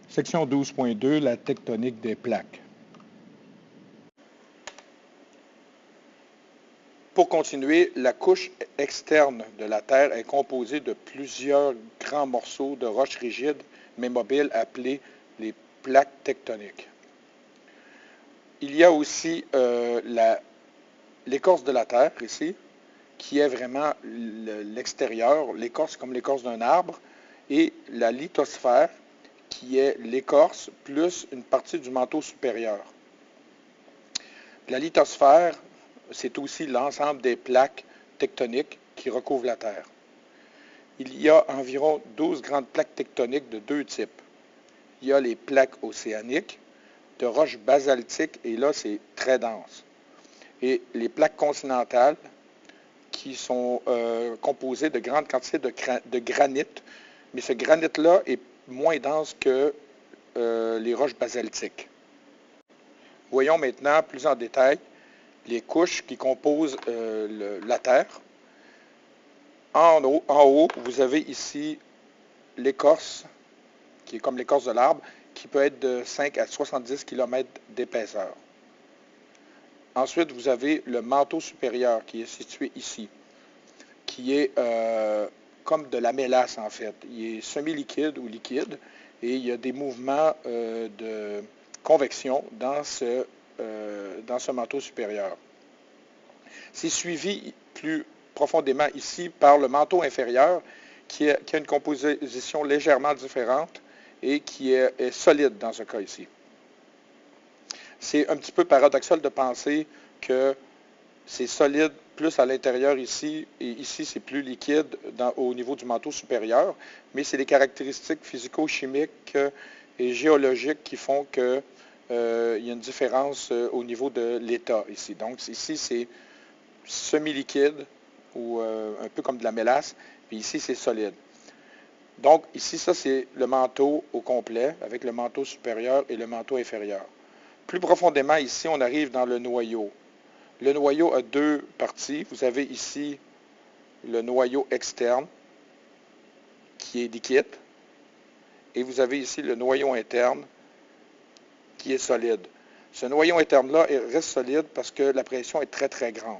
Section 12.2, la tectonique des plaques. Pour continuer, la couche externe de la Terre est composée de plusieurs grands morceaux de roches rigides mais mobiles appelés les plaques tectoniques. Il y a aussi l'écorce de la Terre ici, qui est vraiment l'extérieur, l'écorce comme l'écorce d'un arbre, et la lithosphère, qui est l'écorce plus une partie du manteau supérieur. La lithosphère, c'est aussi l'ensemble des plaques tectoniques qui recouvrent la Terre. Il y a environ 12 grandes plaques tectoniques de deux types. Il y a les plaques océaniques, de roches basaltiques, et là, c'est très dense. Et les plaques continentales, qui sont composées de grandes quantités de granit, mais ce granit-là est moins dense que les roches basaltiques. Voyons maintenant plus en détail les couches qui composent la Terre. En haut, vous avez ici l'écorce, qui est comme l'écorce de l'arbre, qui peut être de 5 à 70 km d'épaisseur. Ensuite, vous avez le manteau supérieur qui est situé ici, qui est comme de la mélasse en fait. Il est semi-liquide ou liquide et il y a des mouvements de convection dans ce manteau supérieur. C'est suivi plus profondément ici par le manteau inférieur qui a une composition légèrement différente et qui est solide dans ce cas ici. C'est un petit peu paradoxal de penser que c'est solide plus à l'intérieur ici, et ici c'est plus liquide au niveau du manteau supérieur, mais c'est les caractéristiques physico-chimiques et géologiques qui font qu'il y a une différence au niveau de l'état ici. Donc ici c'est semi-liquide ou un peu comme de la mélasse, puis ici c'est solide. Donc ici ça c'est le manteau au complet avec le manteau supérieur et le manteau inférieur. Plus profondément ici on arrive dans le noyau. Le noyau a deux parties. Vous avez ici le noyau externe qui est liquide et vous avez ici le noyau interne qui est solide. Ce noyau interne-là reste solide parce que la pression est très très grande.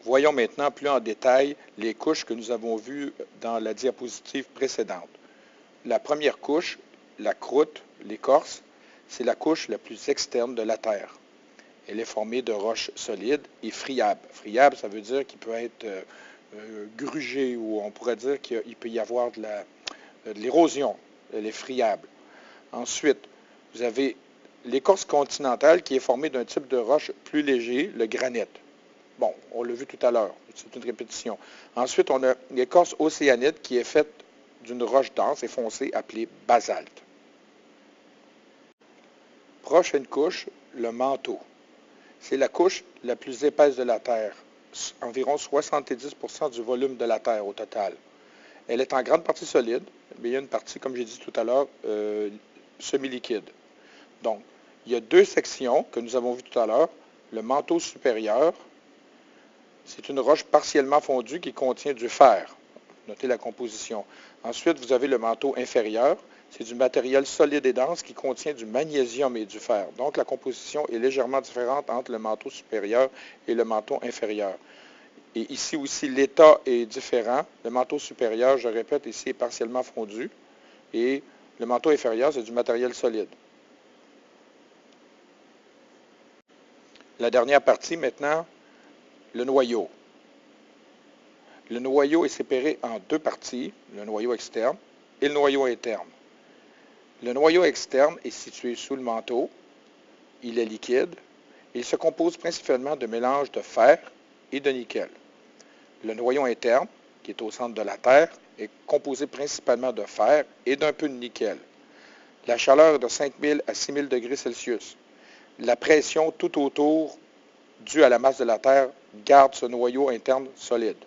Voyons maintenant plus en détail les couches que nous avons vues dans la diapositive précédente. La première couche, la croûte, l'écorce, c'est la couche la plus externe de la Terre. Elle est formée de roches solides et friables. Friable, ça veut dire qu'il peut être grugé ou on pourrait dire qu'il peut y avoir de l'érosion. Elle est friable. Ensuite, vous avez l'écorce continentale qui est formée d'un type de roche plus léger, le granit. Bon, on l'a vu tout à l'heure, c'est une répétition. Ensuite, on a l'écorce océanite qui est faite d'une roche dense et foncée appelée basalte. Prochaine couche, le manteau. C'est la couche la plus épaisse de la Terre, environ 70% du volume de la Terre au total. Elle est en grande partie solide, mais il y a une partie, comme j'ai dit tout à l'heure, semi-liquide. Donc, il y a deux sections que nous avons vues tout à l'heure. Le manteau supérieur, c'est une roche partiellement fondue qui contient du fer. Notez la composition. Ensuite, vous avez le manteau inférieur. C'est du matériel solide et dense qui contient du magnésium et du fer. Donc, la composition est légèrement différente entre le manteau supérieur et le manteau inférieur. Et ici aussi, l'état est différent. Le manteau supérieur, je répète, ici est partiellement fondu. Et le manteau inférieur, c'est du matériel solide. La dernière partie, maintenant, le noyau. Le noyau est séparé en deux parties, le noyau externe et le noyau interne. Le noyau externe est situé sous le manteau, il est liquide, et il se compose principalement de mélanges de fer et de nickel. Le noyau interne, qui est au centre de la Terre, est composé principalement de fer et d'un peu de nickel. La chaleur est de 5000 à 6000 degrés Celsius. La pression tout autour, due à la masse de la Terre, garde ce noyau interne solide.